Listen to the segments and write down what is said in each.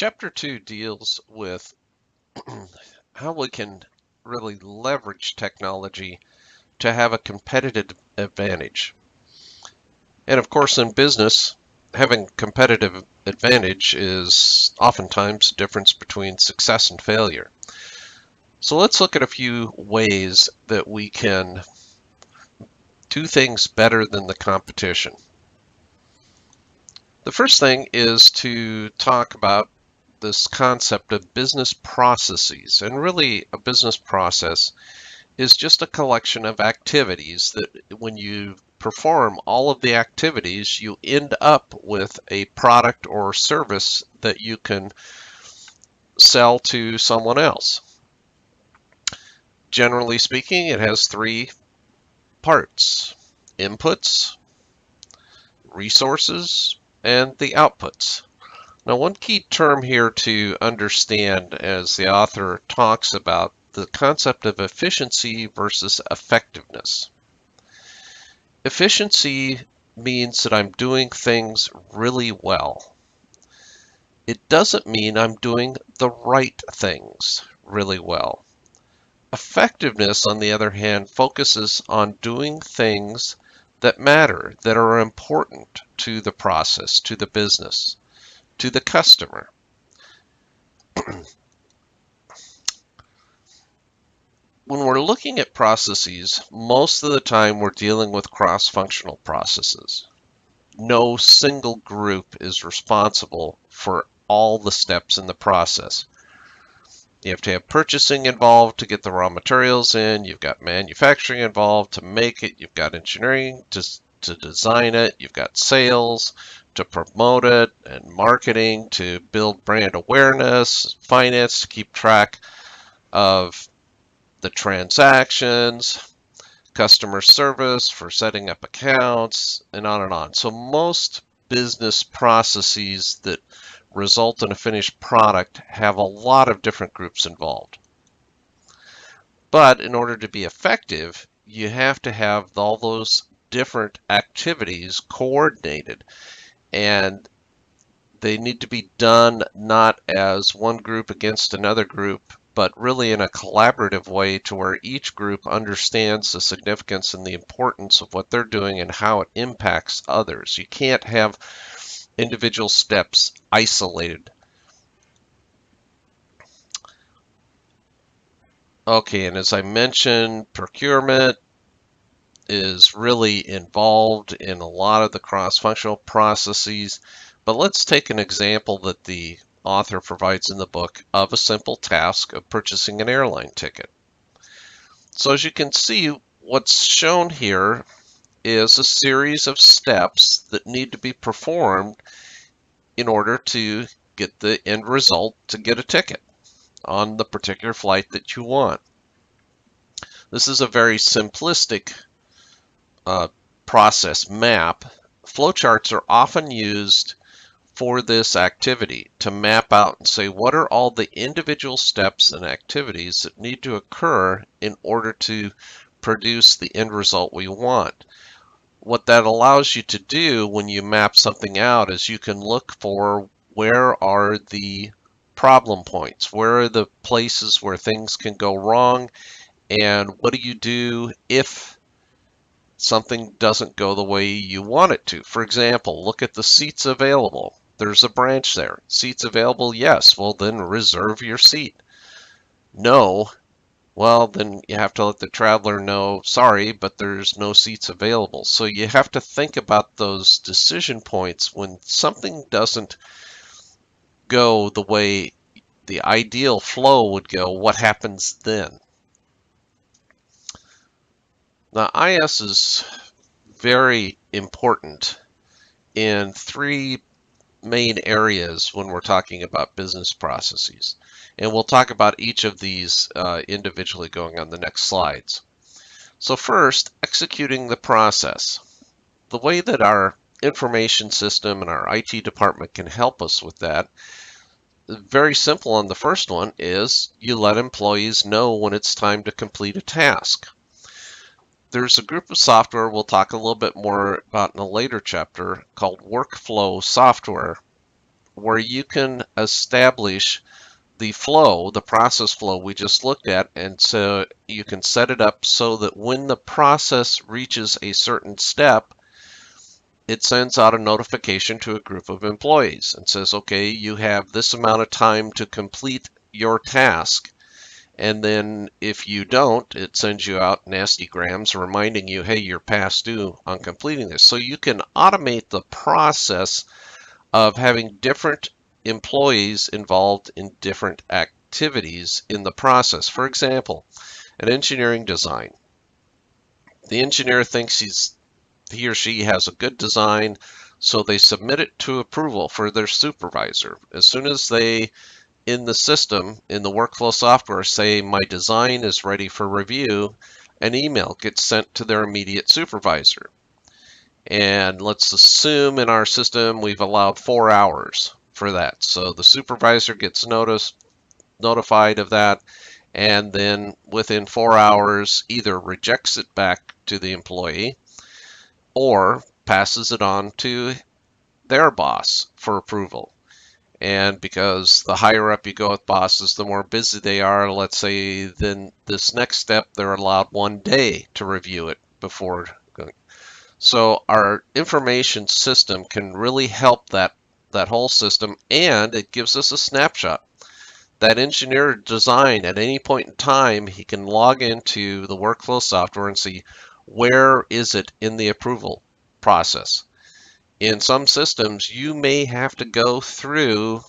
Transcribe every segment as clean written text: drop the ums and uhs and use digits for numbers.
Chapter 2 deals with how we can really leverage technology to have a competitive advantage. And of course, in business, having competitive advantage is oftentimes the difference between success and failure. So let's look at a few ways that we can do things better than the competition. The first thing is to talk about this concept of business processes. And really, a business process is just a collection of activities that when you perform all of the activities, you end up with a product or service that you can sell to someone else. Generally speaking, it has three parts: inputs, resources, and the outputs. Now, one key term here to understand as the author talks about the concept of efficiency versus effectiveness. Efficiency means that I'm doing things really well. It doesn't mean I'm doing the right things really well. Effectiveness, on the other hand, focuses on doing things that matter, that are important to the process, to the business, to the customer. When we're looking at processes, most of the time we're dealing with cross-functional processes. No single group is responsible for all the steps in the process. You have to have purchasing involved to get the raw materials in, you've got manufacturing involved to make it, you've got engineering to design it, you've got sales to promote it, and marketing to build brand awareness, finance to keep track of the transactions, customer service for setting up accounts, and on and on. So most business processes that result in a finished product have a lot of different groups involved. But in order to be effective, you have to have all those different activities coordinated, and they need to be done not as one group against another group, but really in a collaborative way to where each group understands the significance and the importance of what they're doing and how it impacts others. You can't have individual steps isolated. Okay, and as I mentioned, procurement is really involved in a lot of the cross-functional processes, but let's take an example that the author provides in the book of a simple task of purchasing an airline ticket. So as you can see, what's shown here is a series of steps that need to be performed in order to get the end result to get a ticket on the particular flight that you want. This is a very simplistic process map. Flowcharts are often used for this activity to map out and say what are all the individual steps and activities that need to occur in order to produce the end result we want. What that allows you to do when you map something out is you can look for where are the problem points, where are the places where things can go wrong, and what do you do if something doesn't go the way you want it to. For example, look at the seats available. There's a branch there. Seats available? Yes. Well, then reserve your seat. No. Well, then you have to let the traveler know, sorry, but there's no seats available. So you have to think about those decision points when something doesn't go the way the ideal flow would go. What happens then? Now, IS is very important in three main areas when we're talking about business processes. And we'll talk about each of these individually going on the next slides. So first, executing the process. The way that our information system and our IT department can help us with that, very simple on the first one, is you let employees know when it's time to complete a task. There's a group of software we'll talk a little bit more about in a later chapter called workflow software, where you can establish the flow, the process flow we just looked at, and so you can set it up so that when the process reaches a certain step, it sends out a notification to a group of employees and says, okay, you have this amount of time to complete your task. And then if you don't, it sends you out nasty grams reminding you, hey, you're past due on completing this. So you can automate the process of having different employees involved in different activities in the process. For example, an engineering design. The engineer thinks he or she has a good design, so they submit it to approval for their supervisor. As soon as they, in the system, in the workflow software, say my design is ready for review, an email gets sent to their immediate supervisor. And let's assume in our system we've allowed 4 hours for that. So the supervisor gets notified of that, and then within 4 hours either rejects it back to the employee or passes it on to their boss for approval. And because the higher up you go with bosses, the more busy they are, let's say, then this next step, they're allowed 1 day to review it before going. So our information system can really help that whole system, and it gives us a snapshot. That engineer design at any point in time, he can log into the workflow software and see where is it in the approval process. In some systems, you may have to go through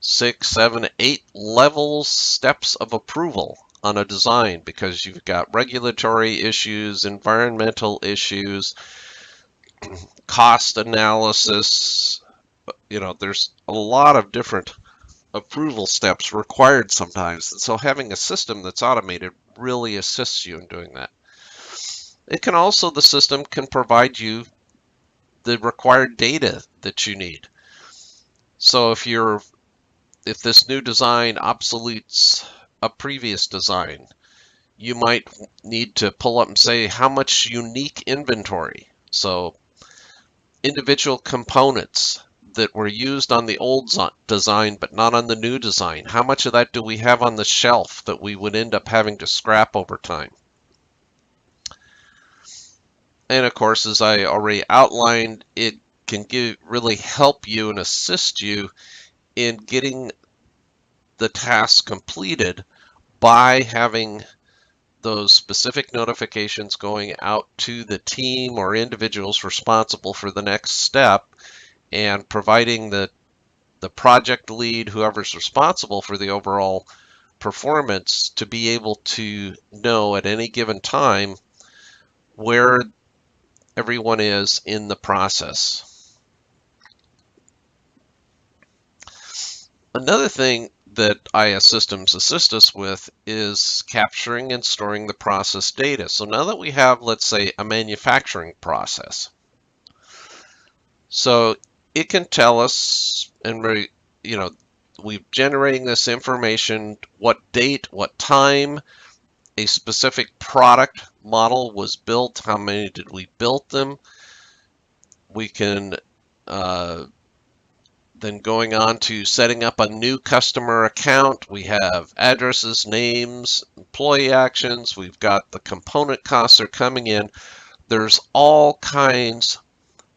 6, 7, 8 levels, steps of approval on a design because you've got regulatory issues, environmental issues, cost analysis. There's a lot of different approval steps required sometimes. And so having a system that's automated really assists you in doing that. The system can provide you the required data that you need. So if this new design obsoletes a previous design, you might need to pull up and say how much unique inventory. So individual components that were used on the old design but not on the new design, how much of that do we have on the shelf that we would end up having to scrap over time? And of course, as I already outlined, it can really help you and assist you in getting the task completed by having those specific notifications going out to the team or individuals responsible for the next step, and providing the project lead, whoever's responsible for the overall performance, to be able to know at any given time where everyone is in the process. Another thing that IS systems assist us with is capturing and storing the process data. So now that we have, let's say, a manufacturing process, so it can tell us, and we're generating this information, what date, what time a specific product model was built, how many did we build them. We can then going on to setting up a new customer account. We have addresses, names, employee actions. We've got the component costs are coming in. There's all kinds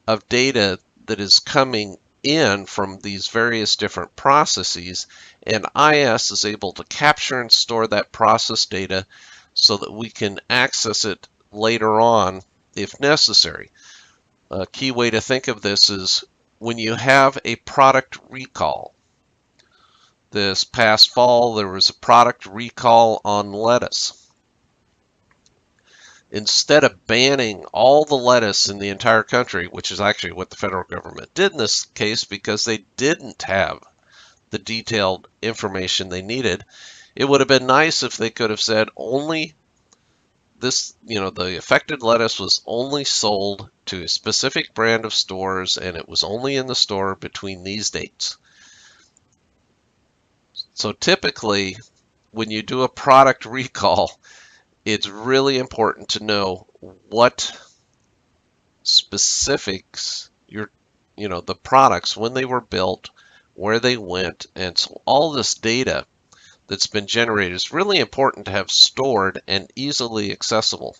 of data that is coming in from these various different processes, and IS is able to capture and store that process data so that we can access it later on if necessary. A key way to think of this is when you have a product recall. This past fall, there was a product recall on lettuce. Instead of banning all the lettuce in the entire country, which is actually what the federal government did in this case because they didn't have the detailed information they needed, it would have been nice if they could have said only this, the affected lettuce was only sold to a specific brand of stores, and it was only in the store between these dates. So typically, when you do a product recall, it's really important to know what specifics you're the products, when they were built, where they went. And so all this data that's been generated is really important to have stored and easily accessible.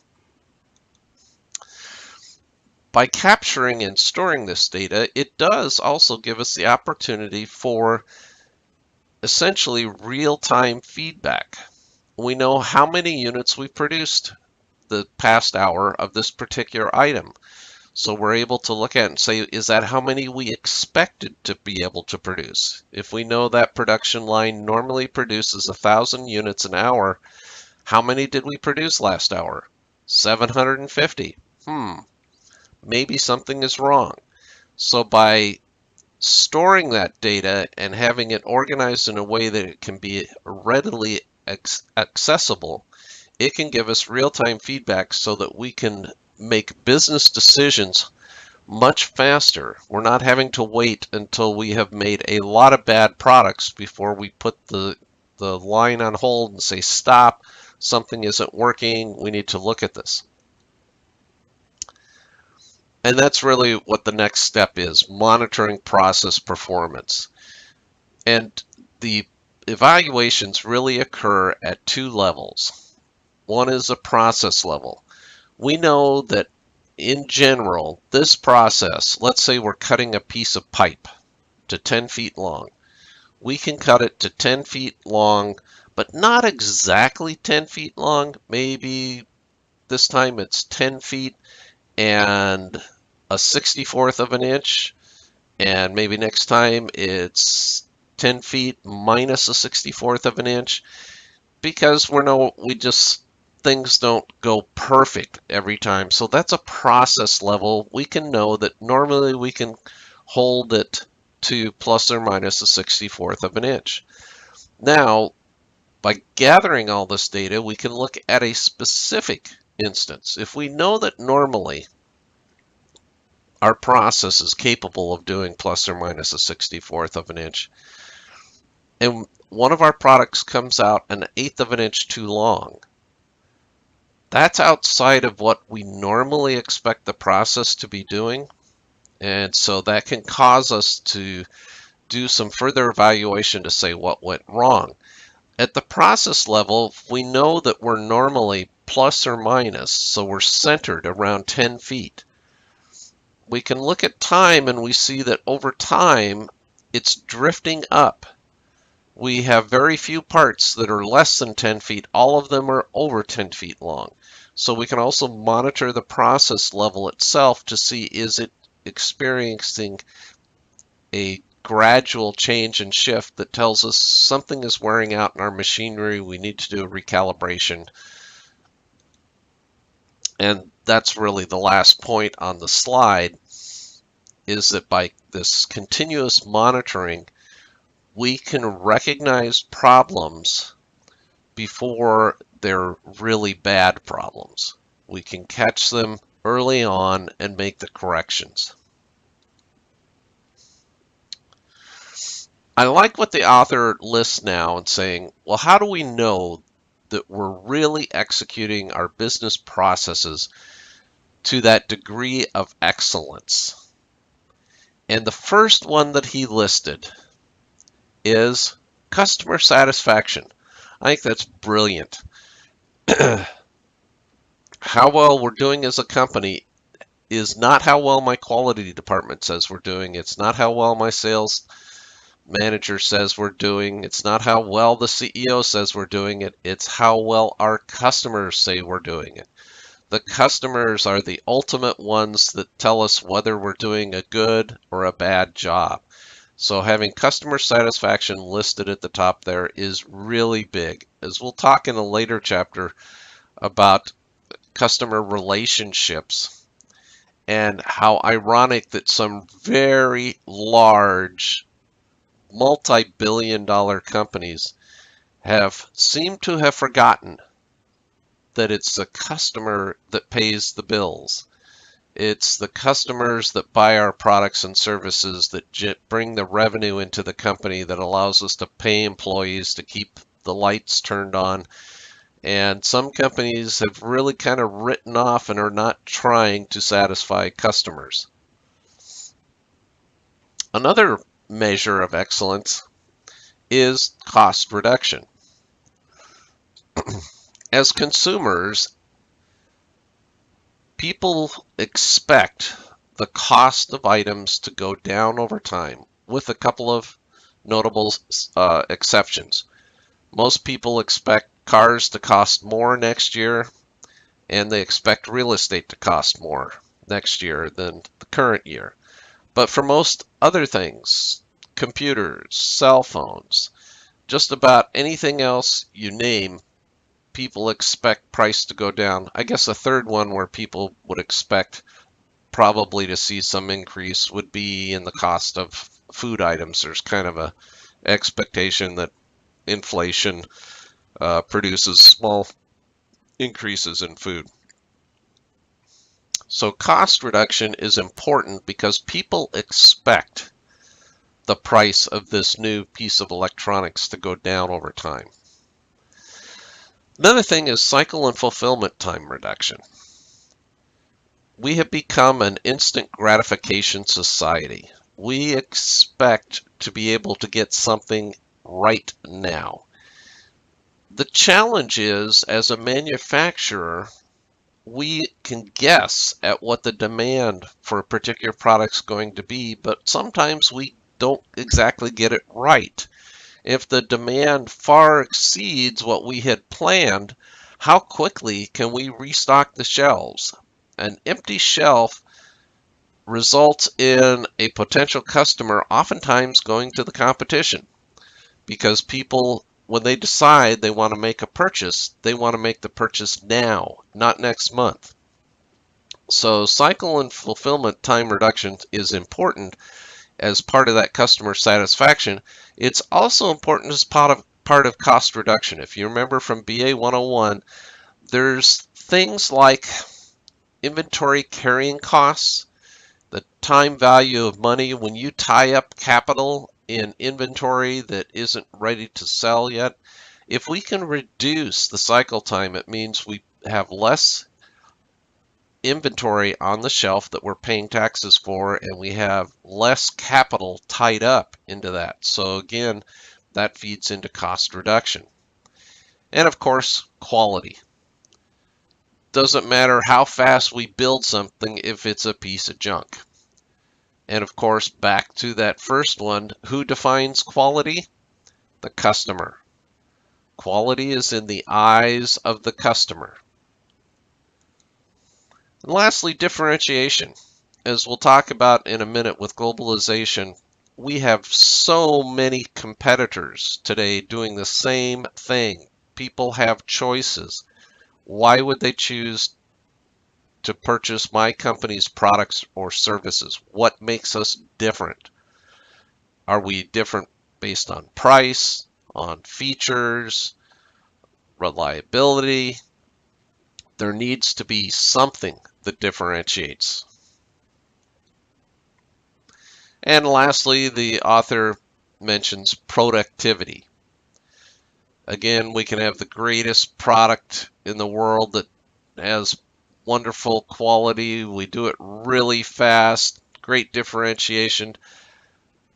By capturing and storing this data, it does also give us the opportunity for essentially real-time feedback. We know how many units we've produced the past hour of this particular item. So we're able to look at it and say, is that how many we expected to be able to produce? If we know that production line normally produces 1,000 units an hour, how many did we produce last hour? 750. Maybe something is wrong. So by storing that data and having it organized in a way that it can be readily accessible, it can give us real-time feedback so that we can make business decisions much faster. We're not having to wait until we have made a lot of bad products before we put the line on hold and say, stop, something isn't working, we need to look at this. And that's really what the next step is, monitoring process performance. And the evaluations really occur at two levels. One is a process level. We know that in general, this process, let's say we're cutting a piece of pipe to 10 feet long. We can cut it to 10 feet long, but not exactly 10 feet long. Maybe this time it's 10 feet and a 64th of an inch, and maybe next time it's 10 feet minus a 64th of an inch, because things don't go perfect every time. So that's a process level. We can know that normally we can hold it to plus or minus a 64th of an inch. Now, by gathering all this data, we can look at a specific instance. If we know that normally our process is capable of doing plus or minus a 64th of an inch, and one of our products comes out an eighth of an inch too long, that's outside of what we normally expect the process to be doing. And so that can cause us to do some further evaluation to say what went wrong. At the process level, we know that we're normally plus or minus, so we're centered around 10 feet. We can look at time and we see that over time, it's drifting up. We have very few parts that are less than 10 feet. All of them are over 10 feet long. So we can also monitor the process level itself to see, is it experiencing a gradual change and shift that tells us something is wearing out in our machinery, we need to do a recalibration. And that's really the last point on the slide, is that by this continuous monitoring, we can recognize problems before they're really bad problems. We can catch them early on and make the corrections. I like what the author lists now and saying, well, how do we know that we're really executing our business processes to that degree of excellence? And the first one that he listed is customer satisfaction. I think that's brilliant. How well we're doing as a company is not how well my quality department says we're doing. It's not how well my sales manager says we're doing. It's not how well the CEO says we're doing it. It's how well our customers say we're doing it. The customers are the ultimate ones that tell us whether we're doing a good or a bad job. So having customer satisfaction listed at the top there is really big. As we'll talk in a later chapter about customer relationships and how ironic that some very large multi-billion-dollar companies seemed to have forgotten that it's the customer that pays the bills. It's the customers that buy our products and services that bring the revenue into the company that allows us to pay employees to keep the lights turned on. And some companies have really kind of written off and are not trying to satisfy customers. Another measure of excellence is cost reduction. As consumers, people expect the cost of items to go down over time, with a couple of notable exceptions. Most people expect cars to cost more next year, and they expect real estate to cost more next year than the current year. But for most other things, computers, cell phones, just about anything else you name, people expect price to go down. I guess a third one where people would expect probably to see some increase would be in the cost of food items. There's kind of a expectation that inflation produces small increases in food. So cost reduction is important because people expect the price of this new piece of electronics to go down over time. Another thing is cycle and fulfillment time reduction. We have become an instant gratification society. We expect to be able to get something right now. The challenge is, as a manufacturer, we can guess at what the demand for a particular product is going to be, but sometimes we don't exactly get it right. If the demand far exceeds what we had planned, how quickly can we restock the shelves? An empty shelf results in a potential customer oftentimes going to the competition, because people, when they decide they want to make a purchase, they want to make the purchase now, not next month. So cycle and fulfillment time reduction is important as part of that customer satisfaction. It's also important as part of cost reduction. If you remember from BA101, there's things like inventory carrying costs, the time value of money. When you tie up capital in inventory that isn't ready to sell yet, if we can reduce the cycle time, it means we have less inventory on the shelf that we're paying taxes for, and we have less capital tied up into that. So again, that feeds into cost reduction. And of course, quality. Doesn't matter how fast we build something if it's a piece of junk. And of course, back to that first one, who defines quality? The customer. Quality is in the eyes of the customer. And lastly, differentiation. As we'll talk about in a minute with globalization, we have so many competitors today doing the same thing. People have choices. Why would they choose to purchase my company's products or services? What makes us different? Are we different based on price, on features, reliability? There needs to be something that differentiates. And lastly, the author mentions productivity. Again, we can have the greatest product in the world that has wonderful quality. We do it really fast, great differentiation,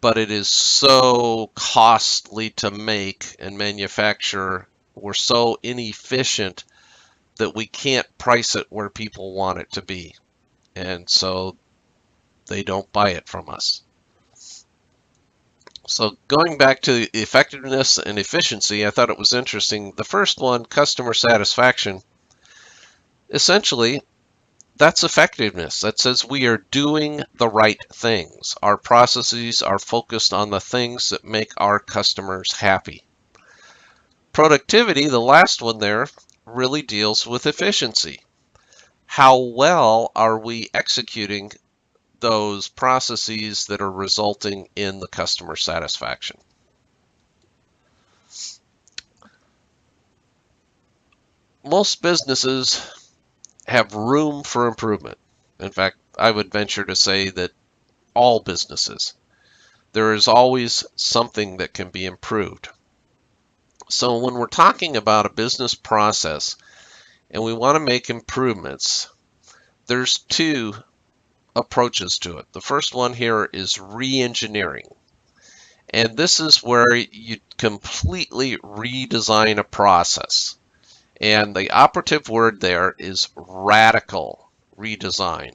but it is so costly to make and manufacture. We're so inefficient that we can't price it where people want it to be. And so they don't buy it from us. So going back to effectiveness and efficiency, I thought it was interesting. The first one, customer satisfaction, essentially, that's effectiveness. That says we are doing the right things. Our processes are focused on the things that make our customers happy. Productivity, the last one there, really deals with efficiency. How well are we executing those processes that are resulting in the customer satisfaction? Most businesses have room for improvement. In fact, I would venture to say that all businesses, there is always something that can be improved. So when we're talking about a business process and we want to make improvements, there's two approaches to it. The first one here is re-engineering. And this is where you completely redesign a process. And the operative word there is radical redesign.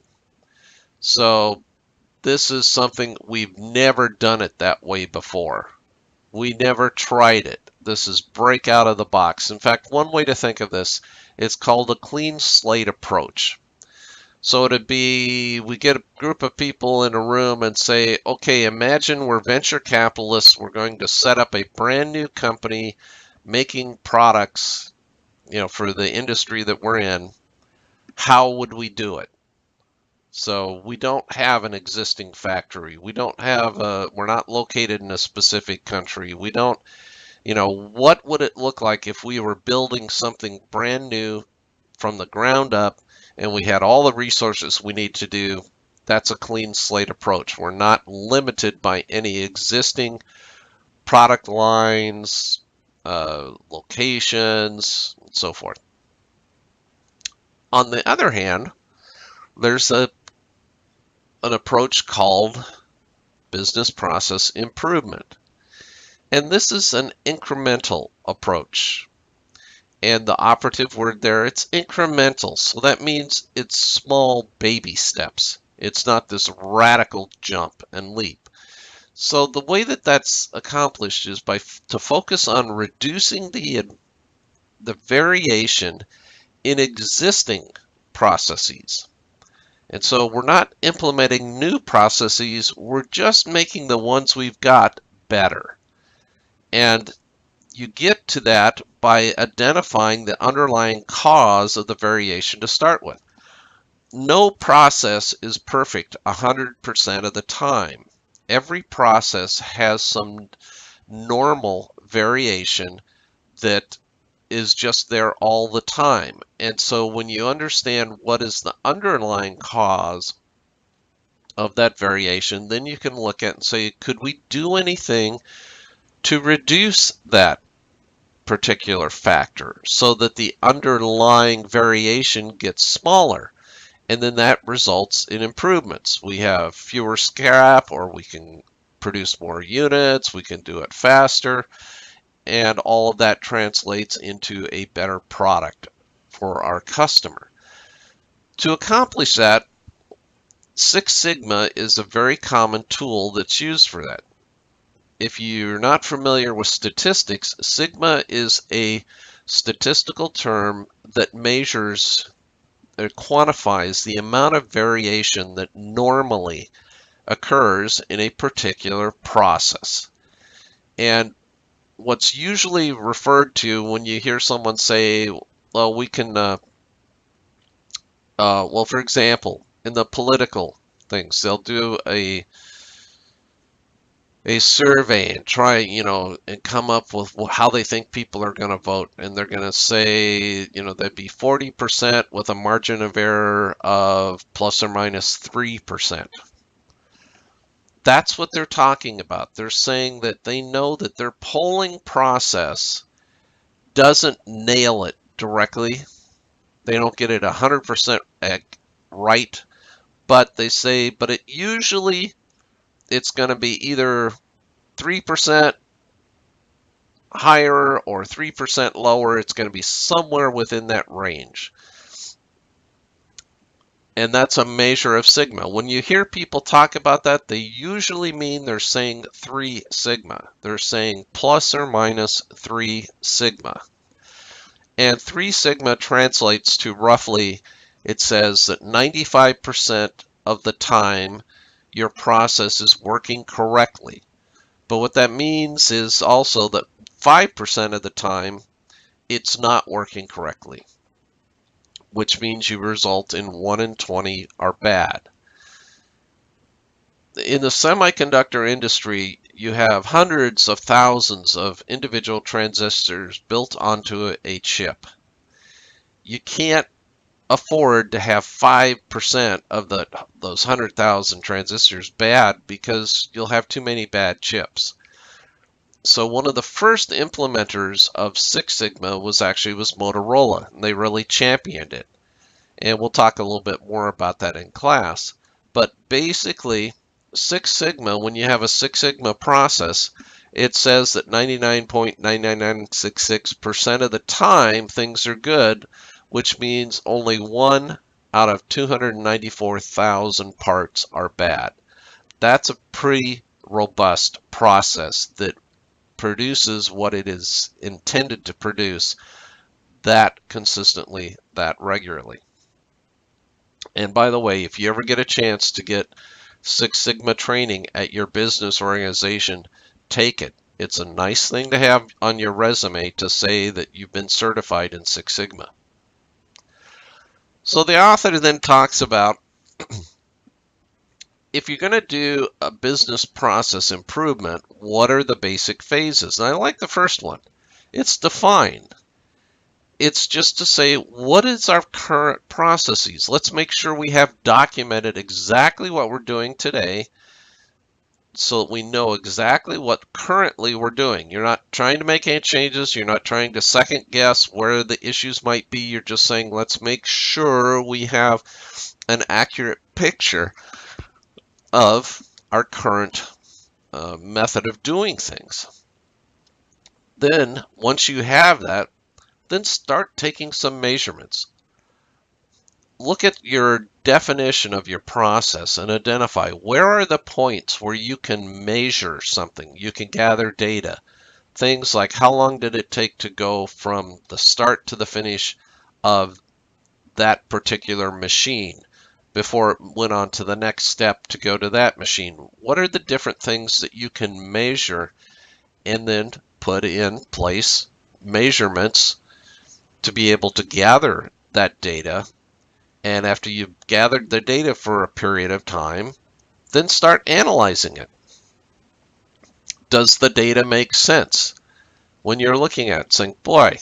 So this is something we've never done it that way before. We never tried it. This is break out of the box. In fact, one way to think of this is called a clean slate approach. So it'd be, we get a group of people in a room and say, okay, imagine we're venture capitalists. We're going to set up a brand new company making products, for the industry that we're in. How would we do it? So we don't have an existing factory. We don't have we're not located in a specific country. We don't, what would it look like if we were building something brand new from the ground up and we had all the resources we need to do? That's a clean slate approach. We're not limited by any existing product lines, locations, and so forth. On the other hand, there's an approach called business process improvement. And this is an incremental approach. And the operative word there, it's incremental. So that means it's small baby steps. It's not this radical jump and leap. So the way that that's accomplished is to focus on reducing the variation in existing processes. And so we're not implementing new processes, we're just making the ones we've got better. And you get to that by identifying the underlying cause of the variation to start with. No process is perfect 100% of the time. Every process has some normal variation that is just there all the time. And so when you understand what is the underlying cause of that variation, then you can look at and say, could we do anything to reduce that particular factor so that the underlying variation gets smaller? And then that results in improvements. We have fewer scrap, or we can produce more units, we can do it faster, and all of that translates into a better product for our customer. To accomplish that, Six Sigma is a very common tool that's used for that. If you're not familiar with statistics, Sigma is a statistical term that measures or quantifies the amount of variation that normally occurs in a particular process. And what's usually referred to when you hear someone say, well, we can, well, for example, in the political things, they'll do a survey and try, and come up with how they think people are going to vote. And they're going to say, that'd be 40% with a margin of error of plus or minus 3%. That's what they're talking about. They're saying that they know that their polling process doesn't nail it directly. They don't get it 100% right, but they say, but it usually it's going to be either 3% higher or 3% lower. It's going to be somewhere within that range. And that's a measure of sigma. When you hear people talk about that, they usually mean they're saying 3 sigma. They're saying plus or minus 3 sigma. And 3 sigma translates to roughly, it says that 95% of the time your process is working correctly. But what that means is also that 5% of the time it's not working correctly, which means you result in 1 in 20 are bad. In the semiconductor industry, you have hundreds of thousands of individual transistors built onto a chip. You can't afford to have 5% of those 100,000 transistors bad, because you'll have too many bad chips. So one of the first implementers of Six Sigma was Motorola, and they really championed it. And we'll talk a little bit more about that in class. But basically, Six Sigma, when you have a Six Sigma process, it says that 99.99966% of the time things are good, which means only 1 out of 294,000 parts are bad. That's a pretty robust process that produces what it is intended to produce that consistently, that regularly. And by the way, if you ever get a chance to get Six Sigma training at your business organization, take it. It's a nice thing to have on your resume to say that you've been certified in Six Sigma. So the author then talks about if you're going to do a business process improvement, what are the basic phases? And I like the first one. It's define. It's just to say, what is our current processes? Let's make sure we have documented exactly what we're doing today so that we know exactly what currently we're doing. You're not trying to make any changes. You're not trying to second guess where the issues might be. You're just saying, let's make sure we have an accurate picture of our current method of doing things. Then, once you have that, then start taking some measurements. Look at your definition of your process and identify where are the points where you can measure something, you can gather data. Things like how long did it take to go from the start to the finish of that particular machine before it went on to the next step to go to that machine. What are the different things that you can measure and then put in place measurements to be able to gather that data? And after you've gathered the data for a period of time, then start analyzing it. Does the data make sense? When you're looking at it, saying, boy,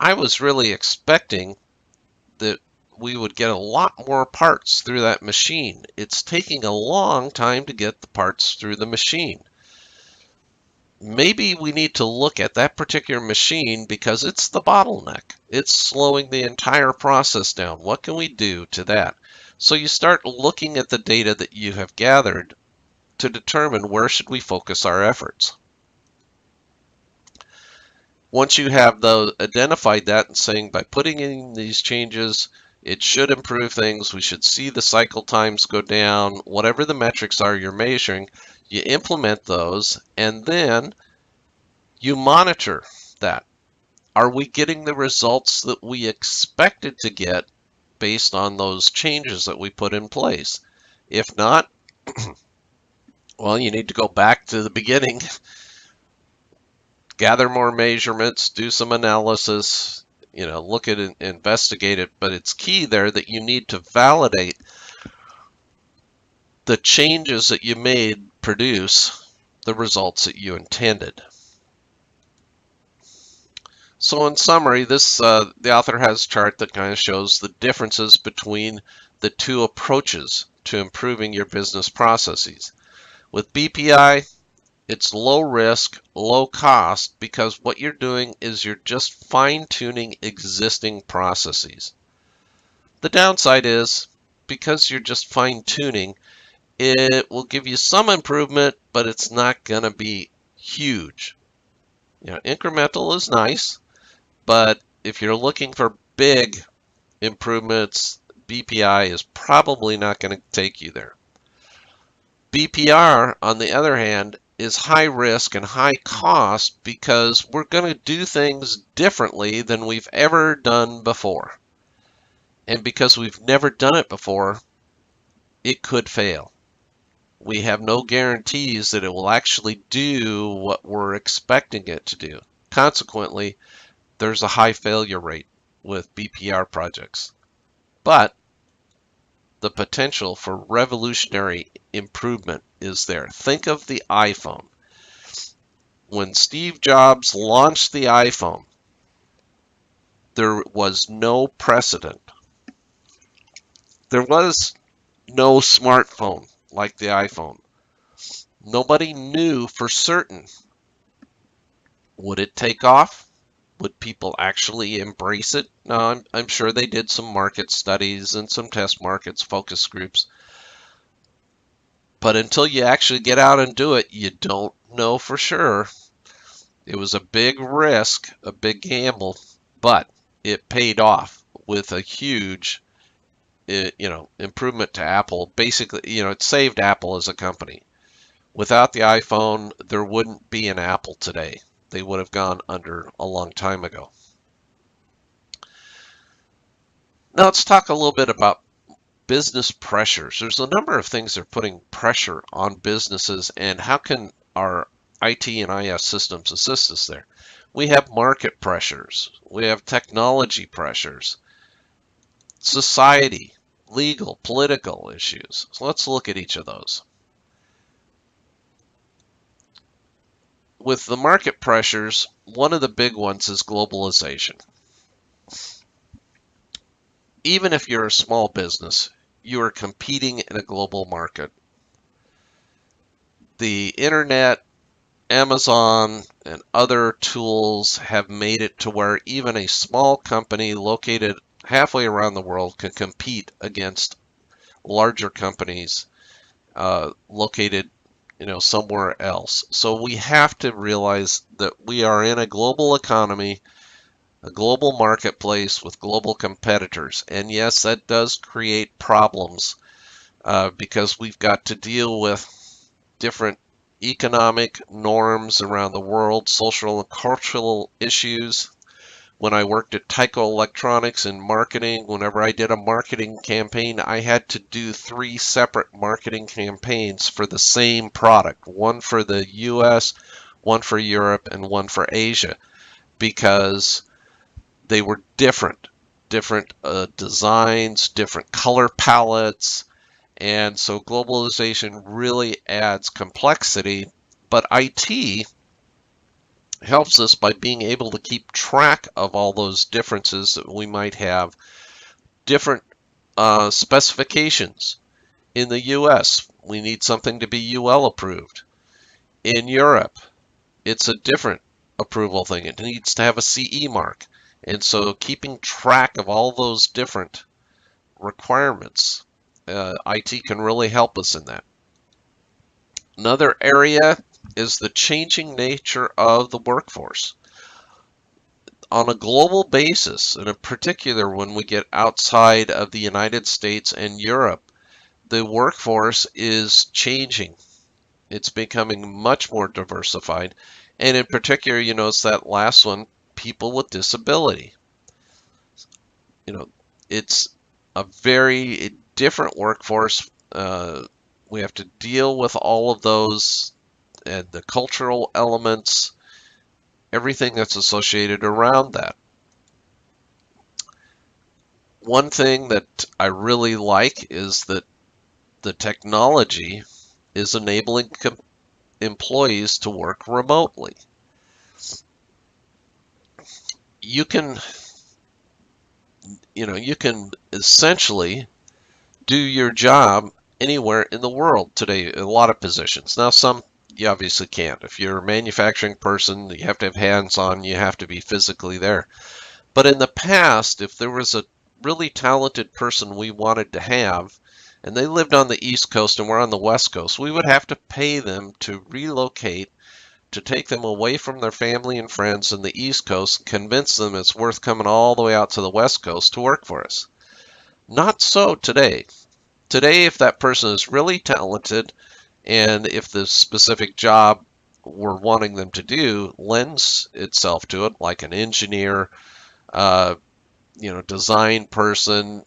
I was really expecting that we would get a lot more parts through that machine. It's taking a long time to get the parts through the machine. Maybe we need to look at that particular machine because it's the bottleneck. It's slowing the entire process down. What can we do to that? So you start looking at the data that you have gathered to determine where should we focus our efforts. Once you have identified that and saying by putting in these changes, it should improve things, we should see the cycle times go down, whatever the metrics are you're measuring, you implement those, and then you monitor that. Are we getting the results that we expected to get based on those changes that we put in place? If not, well, you need to go back to the beginning, gather more measurements, do some analysis, look at it, investigate it, but it's key there that you need to validate the changes that you made produce the results that you intended. So in summary, this the author has a chart that kind of shows the differences between the two approaches to improving your business processes. With BPI, it's low risk, low cost, because what you're doing is you're just fine-tuning existing processes. The downside is, because you're just fine-tuning, it will give you some improvement, but it's not going to be huge. Incremental is nice, but if you're looking for big improvements, BPI is probably not going to take you there. BPR, on the other hand, is high risk and high cost because we're going to do things differently than we've ever done before. And because we've never done it before, it could fail. We have no guarantees that it will actually do what we're expecting it to do. Consequently, there's a high failure rate with BPR projects. But the potential for revolutionary improvement is there. Think of the iPhone. When Steve Jobs launched the iPhone, there was no precedent. There was no smartphone like the iPhone. Nobody knew for certain. Would it take off? Would people actually embrace it? No, I'm sure they did some market studies and some test markets, focus groups. But until you actually get out and do it, you don't know for sure. It was a big risk, a big gamble, but it paid off with a huge, improvement to Apple. Basically, it saved Apple as a company. Without the iPhone, there wouldn't be an Apple today. They would have gone under a long time ago. Now let's talk a little bit about business pressures. There's a number of things that are putting pressure on businesses, and how can our IT and IS systems assist us there? We have market pressures, we have technology pressures, society, legal, political issues. So let's look at each of those. With the market pressures, one of the big ones is globalization. Even if you're a small business, you are competing in a global market. The internet, Amazon, and other tools have made it to where even a small company located halfway around the world can compete against larger companies located, somewhere else. So we have to realize that we are in a global economy, a global marketplace with global competitors. And yes, that does create problems because we've got to deal with different economic norms around the world, social and cultural issues. When I worked at Tyco Electronics in marketing, whenever I did a marketing campaign, I had to do 3 separate marketing campaigns for the same product, one for the US, one for Europe, and one for Asia, because they were different designs, different color palettes, and so globalization really adds complexity, but IT helps us by being able to keep track of all those differences that we might have. Different specifications. In the US, we need something to be UL approved. In Europe, it's a different approval thing. It needs to have a CE mark. And so keeping track of all those different requirements, IT can really help us in that. Another area is the changing nature of the workforce. On a global basis, and in particular when we get outside of the United States and Europe, the workforce is changing. It's becoming much more diversified. And in particular, it's that last one, people with disability. It's a very different workforce. We have to deal with all of those and the cultural elements, everything that's associated around that. One thing that I really like is that the technology is enabling employees to work remotely. You can essentially do your job anywhere in the world today, a lot of positions. Now, some you obviously can't. If you're a manufacturing person, you have to have hands-on, you have to be physically there. But in the past, if there was a really talented person we wanted to have, and they lived on the East Coast and we're on the West Coast, we would have to pay them to relocate, to take them away from their family and friends in the East Coast, convince them it's worth coming all the way out to the West Coast to work for us. Not so today. Today, if that person is really talented, and if the specific job we're wanting them to do lends itself to it, like an engineer, design person,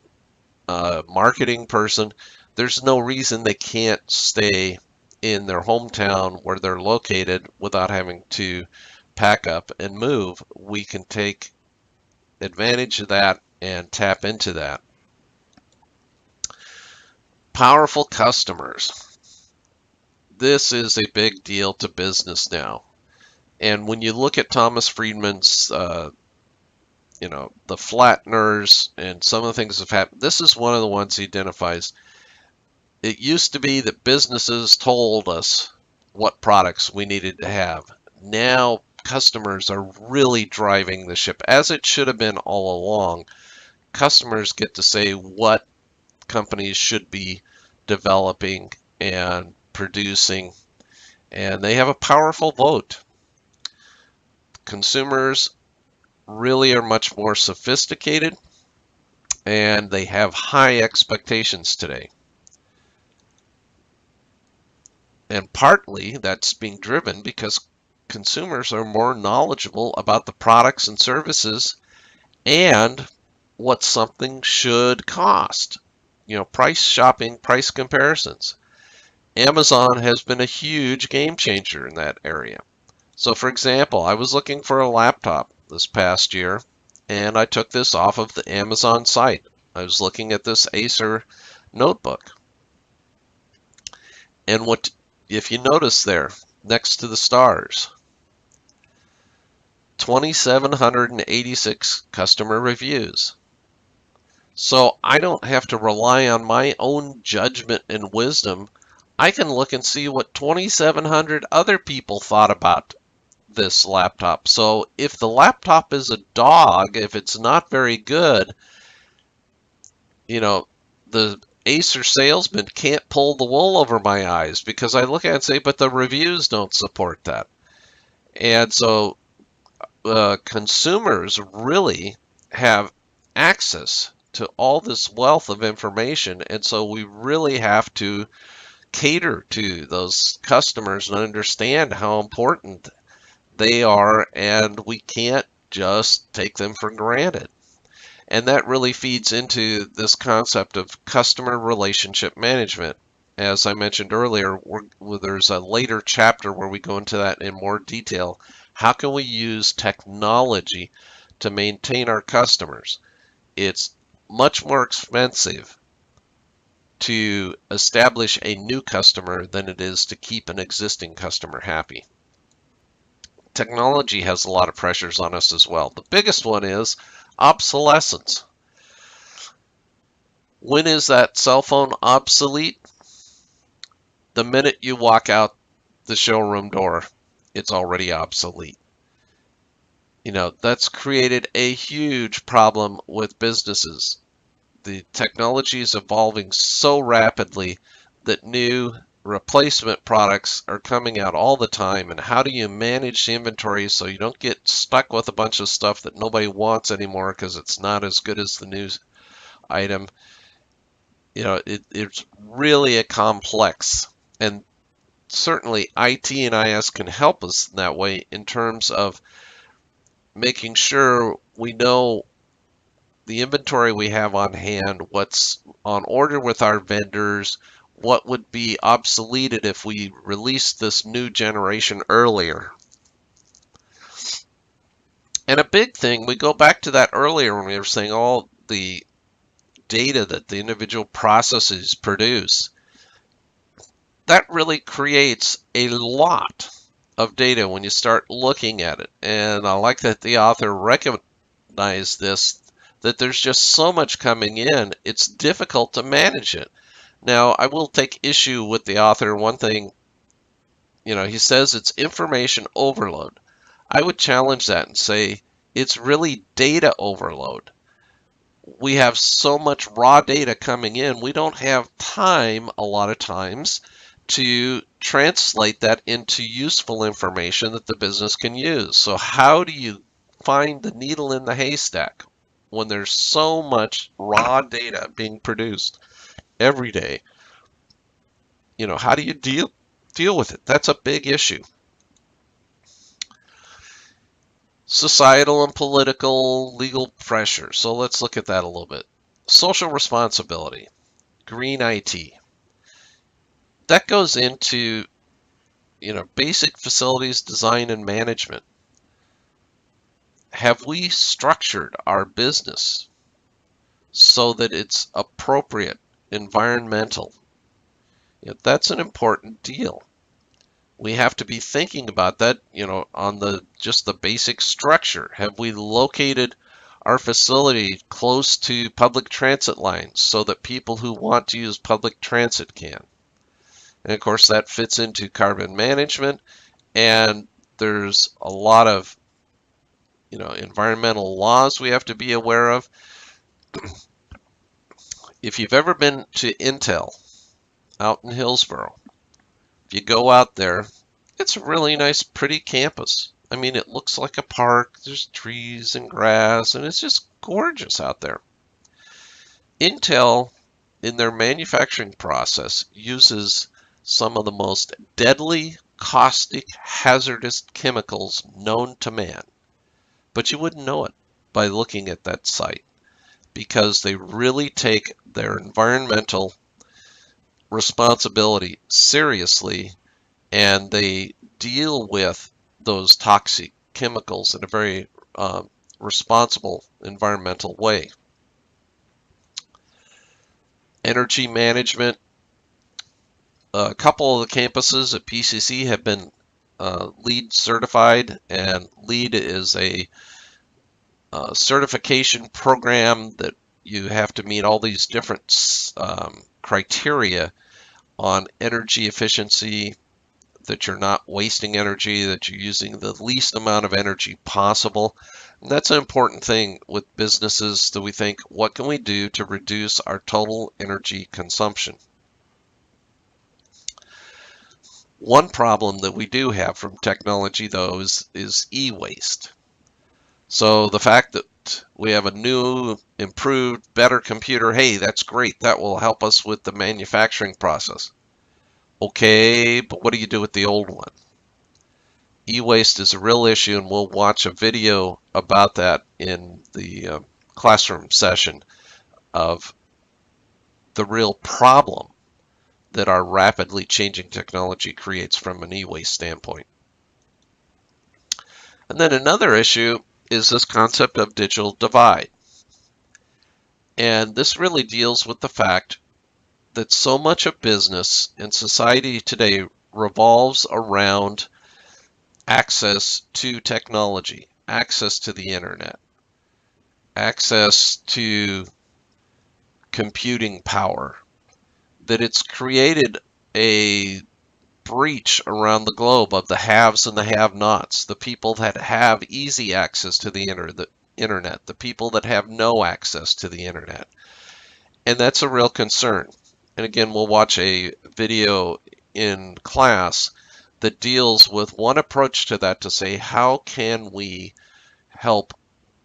marketing person, there's no reason they can't stay in their hometown where they're located without having to pack up and move. We can take advantage of that and tap into that. Powerful customers. This is a big deal to business now. And when you look at Thomas Friedman's, the flatteners and some of the things that have happened, this is one of the ones he identifies. It used to be that businesses told us what products we needed to have. Now customers are really driving the ship, as it should have been all along. Customers get to say what companies should be developing and producing, and they have a powerful vote. Consumers really are much more sophisticated, and they have high expectations today. And partly that's being driven because consumers are more knowledgeable about the products and services and what something should cost. Price shopping, price comparisons. Amazon has been a huge game changer in that area. So for example, I was looking for a laptop this past year, and I took this off of the Amazon site. I was looking at this Acer notebook. And what if you notice there, next to the stars, 2,786 customer reviews. So I don't have to rely on my own judgment and wisdom. I can look and see what 2,700 other people thought about this laptop. So if the laptop is a dog, if it's not very good, the Acer salesman can't pull the wool over my eyes, because I look at it and say, but the reviews don't support that. And so consumers really have access to all this wealth of information, and so we really have to cater to those customers and understand how important they are, and we can't just take them for granted. And that really feeds into this concept of customer relationship management. As I mentioned earlier, there's a later chapter where we go into that in more detail. How can we use technology to maintain our customers? It's much more expensive to establish a new customer than it is to keep an existing customer happy. Technology has a lot of pressures on us as well. The biggest one is obsolescence. When is that cell phone obsolete? The minute you walk out the showroom door, it's already obsolete. That's created a huge problem with businesses. The technology is evolving so rapidly that new replacement products are coming out all the time. And how do you manage the inventory so you don't get stuck with a bunch of stuff that nobody wants anymore because it's not as good as the new item? It's really a complex, and certainly IT and IS can help us in that way in terms of making sure we know the inventory we have on hand, what's on order with our vendors, what would be obsoleted if we released this new generation earlier. And a big thing, we go back to that earlier when we were saying all the data that the individual processes produce. That really creates a lot of data when you start looking at it. And I like that the author recognized this, that there's just so much coming in, it's difficult to manage it. Now, I will take issue with the author. One thing, he says it's information overload. I would challenge that and say it's really data overload. We have so much raw data coming in, we don't have time a lot of times to translate that into useful information that the business can use. So how do you find the needle in the haystack when there's so much raw data being produced every day? How do you deal with it? That's a big issue. Societal and political legal pressure. So let's look at that a little bit. Social responsibility, green IT. That goes into, basic facilities design and management. Have we structured our business so that it's appropriate, environmental? That's an important deal. We have to be thinking about that, on just the basic structure. Have we located our facility close to public transit lines so that people who want to use public transit can? And of course, that fits into carbon management and There's a lot of environmental laws we have to be aware of. If you've ever been to Intel out in Hillsboro, if you go out there, it's a really nice, pretty campus. I mean, it looks like a park. There's trees and grass, and it's just gorgeous out there. Intel, in their manufacturing process, uses some of the most deadly, caustic, hazardous chemicals known to man. But you wouldn't know it by looking at that site, because they really take their environmental responsibility seriously, and they deal with those toxic chemicals in a very responsible environmental way. Energy management. A couple of the campuses at PCC have been LEED certified, and LEED is a certification program that you have to meet all these different criteria on energy efficiency, that you're not wasting energy, that you're using the least amount of energy possible. And that's an important thing with businesses, that we think, what can we do to reduce our total energy consumption? One problem that we do have from technology, though, is e-waste. So the fact that we have a new, improved, better computer, hey, that's great. That will help us with the manufacturing process. Okay, but what do you do with the old one? E-waste is a real issue, and we'll watch a video about that in the classroom session of the real problem that our rapidly changing technology creates from an e-waste standpoint. And then another issue is this concept of digital divide. And this really deals with the fact that so much of business and society today revolves around access to technology, access to the internet, access to computing power, that it's created a breach around the globe of the haves and the have-nots, the people that have easy access to the internet, the people that have no access to the internet. And that's a real concern. And again, we'll watch a video in class that deals with one approach to that, to say, how can we help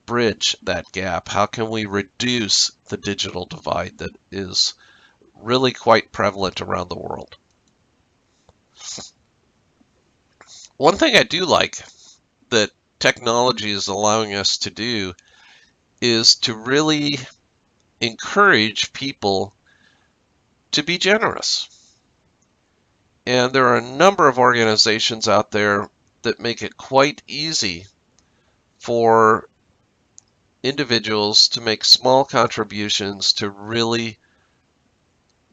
bridge that gap? How can we reduce the digital divide that is really quite prevalent around the world? One thing I do like that technology is allowing us to do is to really encourage people to be generous. And there are a number of organizations out there that make it quite easy for individuals to make small contributions to really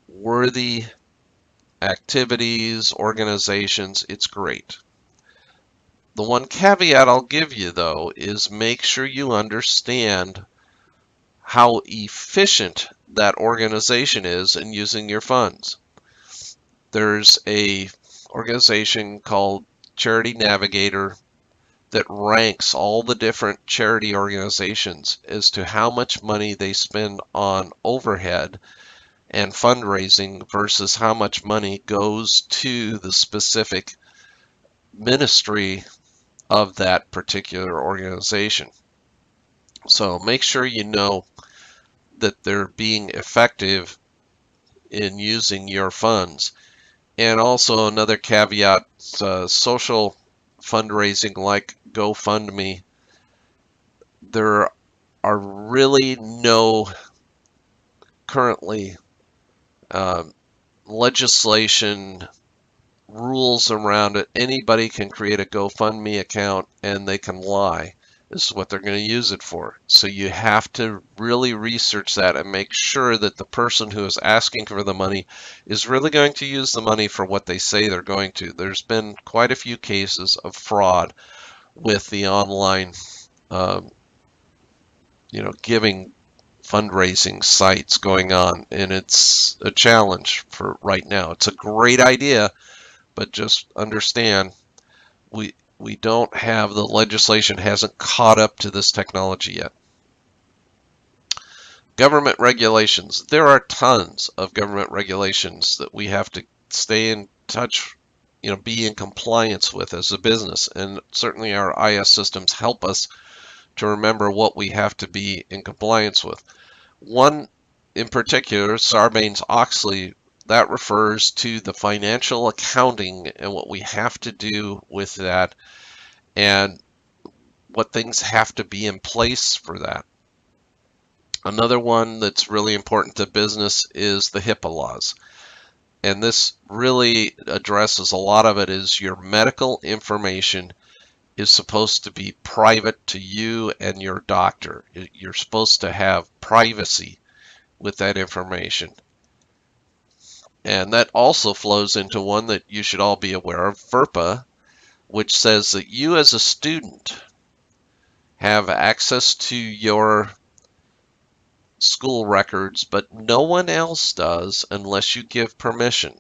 worthy activities, organizations. It's great. The one caveat I'll give you, though, is make sure you understand how efficient that organization is in using your funds. There's a organization called Charity Navigator that ranks all the different charity organizations as to how much money they spend on overhead and fundraising versus how much money goes to the specific ministry of that particular organization. So make sure you know that they're being effective in using your funds. And also another caveat, social fundraising like GoFundMe, there are really no currently legislation, rules around it. Anybody can create a GoFundMe account and they can lie. This is what they're going to use it for. So you have to really research that and make sure that the person who is asking for the money is really going to use the money for what they say they're going to. There's been quite a few cases of fraud with the online, giving fundraising sites going on, and it's a challenge for right now. It's a great idea, but just understand We don't have, the legislation hasn't caught up to this technology yet. Government regulations. There are tons of government regulations that we have to stay in touch, be in compliance with as a business. And certainly our IS systems help us to remember what we have to be in compliance with. One in particular, Sarbanes-Oxley, that refers to the financial accounting and what we have to do with that and what things have to be in place for that. Another one that's really important to business is the HIPAA laws. And this really addresses a lot of it is your medical information is supposed to be private to you and your doctor. You're supposed to have privacy with that information. And that also flows into one that you should all be aware of, FERPA, which says that you as a student have access to your school records, but no one else does unless you give permission.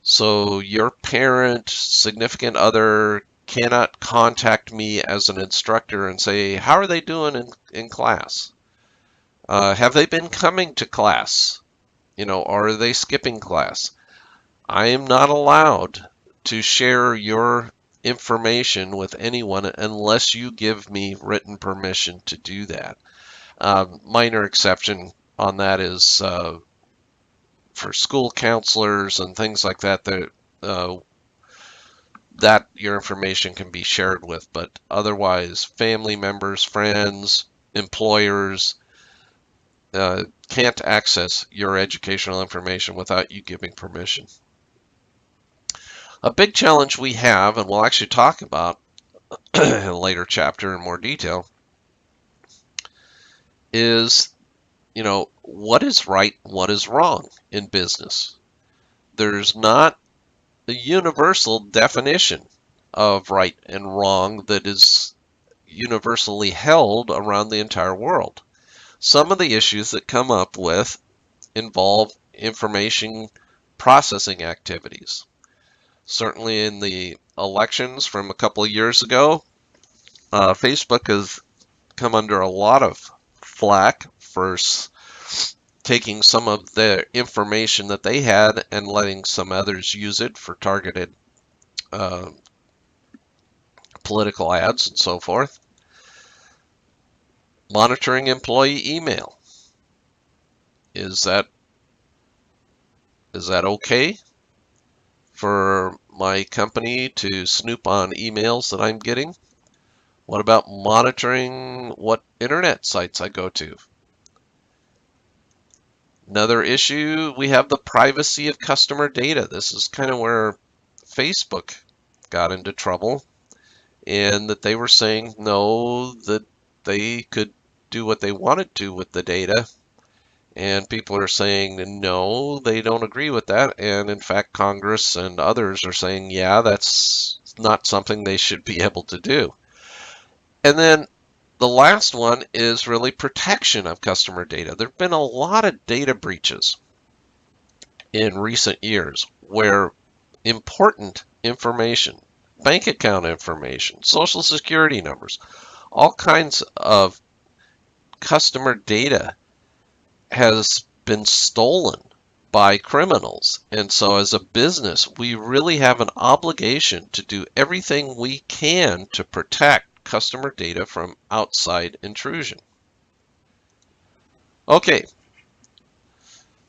So your parent, significant other cannot contact me as an instructor and say, how are they doing in class? Have they been coming to class? Or are they skipping class? I am not allowed to share your information with anyone unless you give me written permission to do that. Minor exception on that is for school counselors and things like that, that your information can be shared with, but otherwise family members, friends, employers can't access your educational information without you giving permission. A big challenge we have, and we'll actually talk about in a later chapter in more detail, is what is right, what is wrong in business. There's not a universal definition of right and wrong that is universally held around the entire world. Some of the issues that come up with involve information processing activities. Certainly in the elections from a couple of years ago, Facebook has come under a lot of flack for taking some of the information that they had and letting some others use it for targeted political ads and so forth. Monitoring employee email. Is that okay for my company to snoop on emails that I'm getting? What about monitoring what internet sites I go to? Another issue, we have the privacy of customer data. This is kind of where Facebook got into trouble, and that they were saying no, that they could do what they wanted to with the data. And people are saying no, they don't agree with that. And in fact, Congress and others are saying, yeah, that's not something they should be able to do. And then the last one is really protection of customer data. There have been a lot of data breaches in recent years where important information, bank account information, social security numbers, all kinds of customer data has been stolen by criminals. And so as a business, we really have an obligation to do everything we can to protect customer data from outside intrusion. Okay,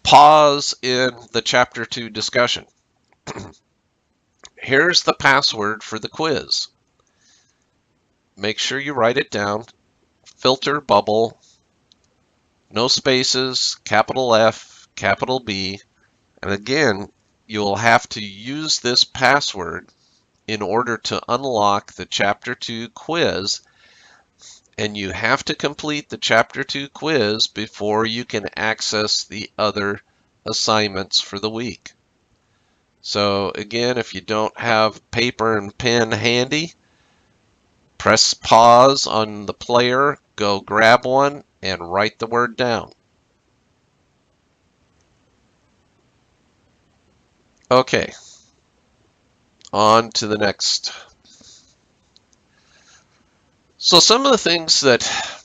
pause in the Chapter 2 discussion. Here's the password for the quiz. Make sure you write it down. Filter bubble, no spaces, capital F, capital B. And again, you'll have to use this password in order to unlock the Chapter 2 quiz, and you have to complete the Chapter 2 quiz before you can access the other assignments for the week. So again, if you don't have paper and pen handy, press pause on the player, go grab one, and write the word down. Okay, on to the next So some of the things that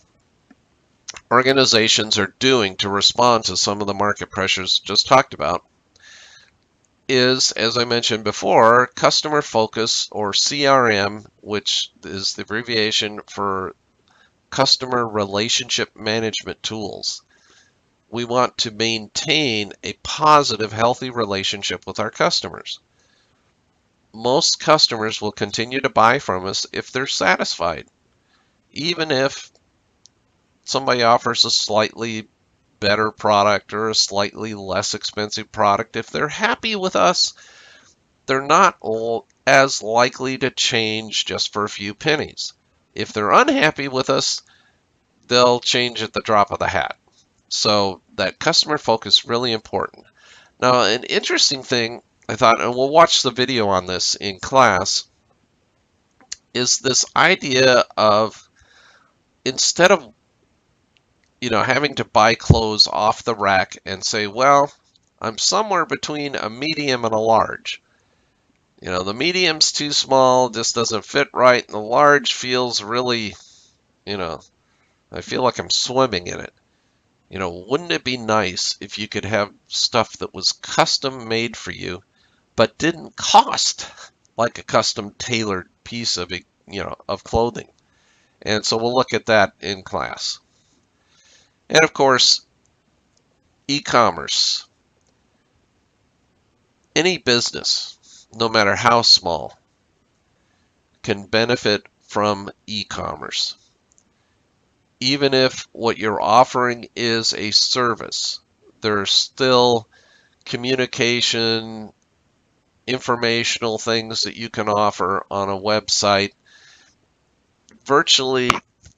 organizations are doing to respond to some of the market pressures just talked about is, as I mentioned before, customer focus, or CRM, which is the abbreviation for customer relationship management tools. We want to maintain a positive, healthy relationship with our customers. Most customers will continue to buy from us if they're satisfied, even if somebody offers a slightly better product or a slightly less expensive product. If they're happy with us, they're not as likely to change just for a few pennies. If they're unhappy with us, they'll change at the drop of the hat. So that customer focus is really important. Now, an interesting thing I thought, and we'll watch the video on this in class, is this idea of, instead of having to buy clothes off the rack and say, well, I'm somewhere between a medium and a large. The medium's too small, just doesn't fit right, and the large feels really, I feel like I'm swimming in it. Wouldn't it be nice if you could have stuff that was custom made for you, but didn't cost like a custom tailored piece of of clothing? And so we'll look at that in class. And of course, e-commerce. Any business, no matter how small, can benefit from e-commerce. Even if what you're offering is a service, there's still communication, informational things that you can offer on a website. Virtually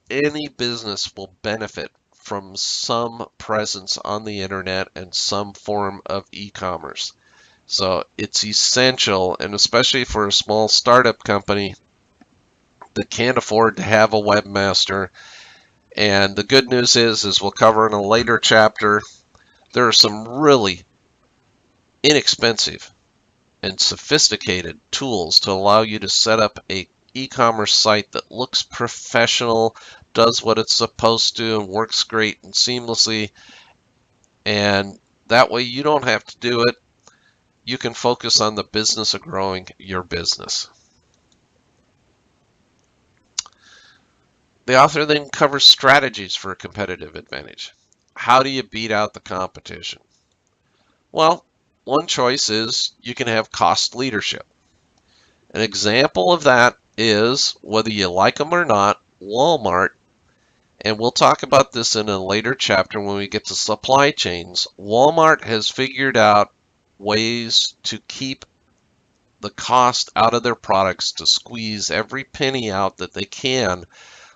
any business will benefit from some presence on the internet and some form of e-commerce. So it's essential, and especially for a small startup company that can't afford to have a webmaster. And the good news is, as we'll cover in a later chapter, there are some really inexpensive and sophisticated tools to allow you to set up a e-commerce site that looks professional, does what it's supposed to, and works great and seamlessly. And that way you don't have to do it. You can focus on the business of growing your business. The author then covers strategies for a competitive advantage. How do you beat out the competition? Well, one choice is you can have cost leadership. An example of that is, whether you like them or not, Walmart, and we'll talk about this in a later chapter when we get to supply chains. Walmart has figured out ways to keep the cost out of their products, to squeeze every penny out that they can,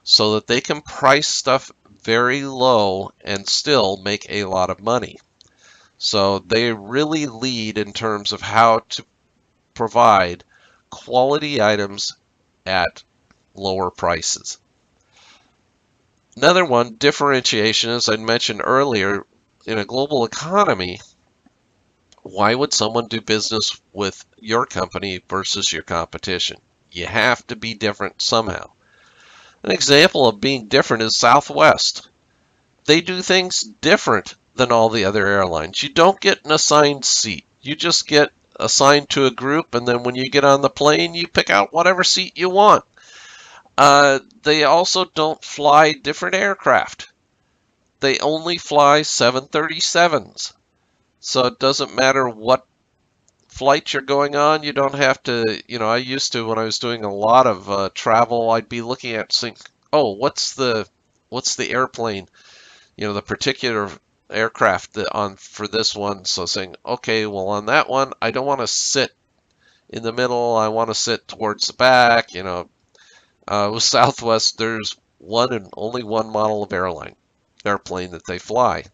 so that they can price stuff very low and still make a lot of money. So they really lead in terms of how to provide quality items at lower prices. Another one, differentiation, as I mentioned earlier, in a global economy, why would someone do business with your company versus your competition? You have to be different somehow. An example of being different is Southwest. They do things different than all the other airlines. You don't get an assigned seat. You just get assigned to a group, and then when you get on the plane, you pick out whatever seat you want. They also don't fly different aircraft. They only fly 737s. So it doesn't matter what flight you're going on. You don't have to, I used to, when I was doing a lot of travel, I'd be looking at saying, oh, what's the airplane, the particular aircraft for this one. So saying, okay, well, on that one, I don't want to sit in the middle. I want to sit towards the back. With Southwest, there's one and only one model of airplane that they fly,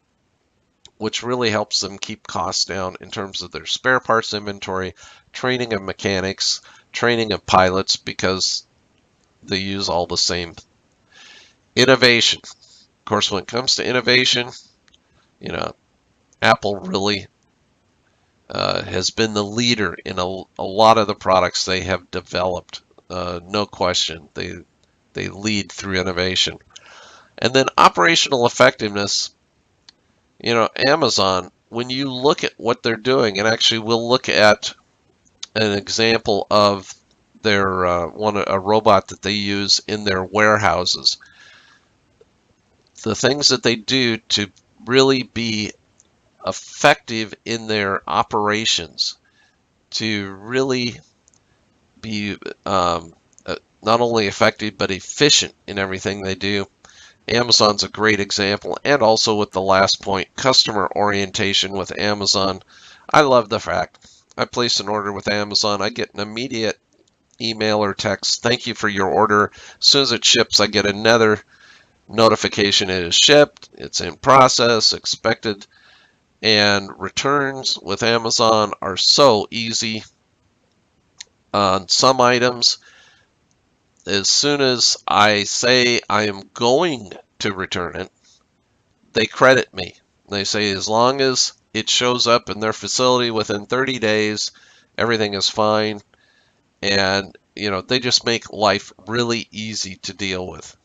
which really helps them keep costs down in terms of their spare parts inventory, training of mechanics, training of pilots, because they use all the same. Innovation. Of course, when it comes to innovation, Apple really has been the leader in a lot of the products they have developed. No question. They lead through innovation. And then operational effectiveness, Amazon, when you look at what they're doing, and actually we'll look at an example of their a robot that they use in their warehouses. The things that they do to really be effective in their operations, to really be not only effective but efficient in everything they do. Amazon's a great example, and also with the last point, customer orientation with Amazon. I love the fact I place an order with Amazon, I get an immediate email or text, thank you for your order. As soon as it ships, I get another notification it is shipped, it's in process, expected, and returns with Amazon are so easy. On some items, as soon as I say I am going to return it, they credit me. They say as long as it shows up in their facility within 30 days, everything is fine. And, they just make life really easy to deal with.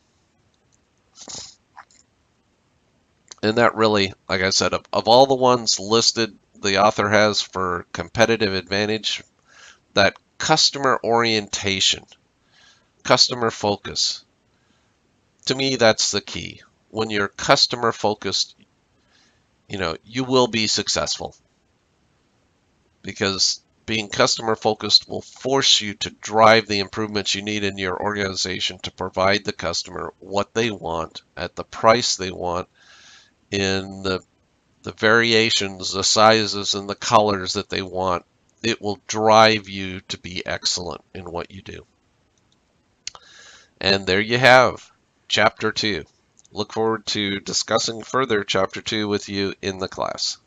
And that really, like I said, of all the ones listed, the author has for competitive advantage, that customer orientation, customer focus. To me, that's the key. When you're customer focused, you will be successful, because being customer focused will force you to drive the improvements you need in your organization to provide the customer what they want at the price they want, in the variations, the sizes, and the colors that they want. It will drive you to be excellent in what you do. And there you have Chapter 2. Look forward to discussing further Chapter 2 with you in the class.